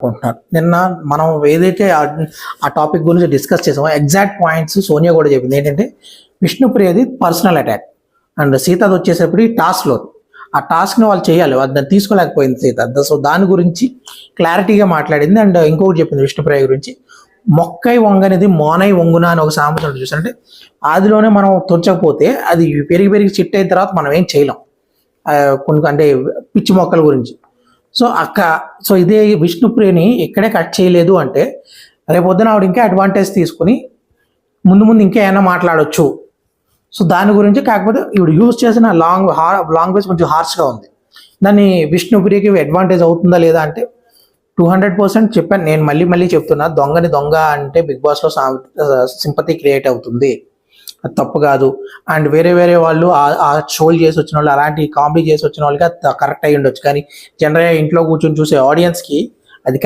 అనుకుంటున్నారు. నిన్న మనం ఏదైతే ఆ టాపిక్ గురించి డిస్కస్ చేసామో ఎగ్జాక్ట్ పాయింట్స్ సోనియా కూడా చెప్పింది. ఏంటంటే విష్ణుప్రియది పర్సనల్ అటాక్ అండ్ సీతది వచ్చేసరికి టాస్క్లో ఆ టాస్క్ని వాళ్ళు చేయాలి, దాన్ని తీసుకోలేకపోయింది సీత. సో దాని గురించి క్లారిటీగా మాట్లాడింది. అండ్ ఇంకొకటి చెప్పింది విష్ణుప్రియ గురించి, మొక్కై వంగనేది మోనై వంగున అని ఒక సామెత ఉంటుంది చూసారంటే, ఆదిలోనే మనం తుడచకపోతే అది పెరిగి పెరిగి చిట్ అయిన తర్వాత మనం ఏం చేయలేం. కొన్ని అంటే పిచ్చి మొక్కల గురించి. సో ఇదే విష్ణుప్రియని ఇక్కడే కట్ చేయలేదు అంటే రేపొద్దున ఆవిడ ఇంకా అడ్వాంటేజ్ తీసుకుని ముందు ముందు ఇంకా ఏమైనా మాట్లాడవచ్చు. సో దాని గురించి, కాకపోతే ఇప్పుడు యూజ్ చేసిన లాంగ్వేజ్ కొంచెం హార్ష్గా ఉంది. దాన్ని విష్ణుప్రియకి అడ్వాంటేజ్ అవుతుందా లేదా అంటే 200% చెప్పాను. నేను మళ్ళీ మళ్ళీ చెప్తున్నా, దొంగని దొంగ అంటే బిగ్ బాస్లో సింపతి క్రియేట్ అవుతుంది, అది తప్పు కాదు. అండ్ వేరే వేరే వాళ్ళు ఆ షోలు చేసి వచ్చిన వాళ్ళు, అలాంటి కామెడీ చేసి వచ్చిన వాళ్ళకి అది కరెక్ట్ అయ్యి ఉండొచ్చు. కానీ జనరల్గా ఇంట్లో కూర్చొని చూసే ఆడియన్స్కి అది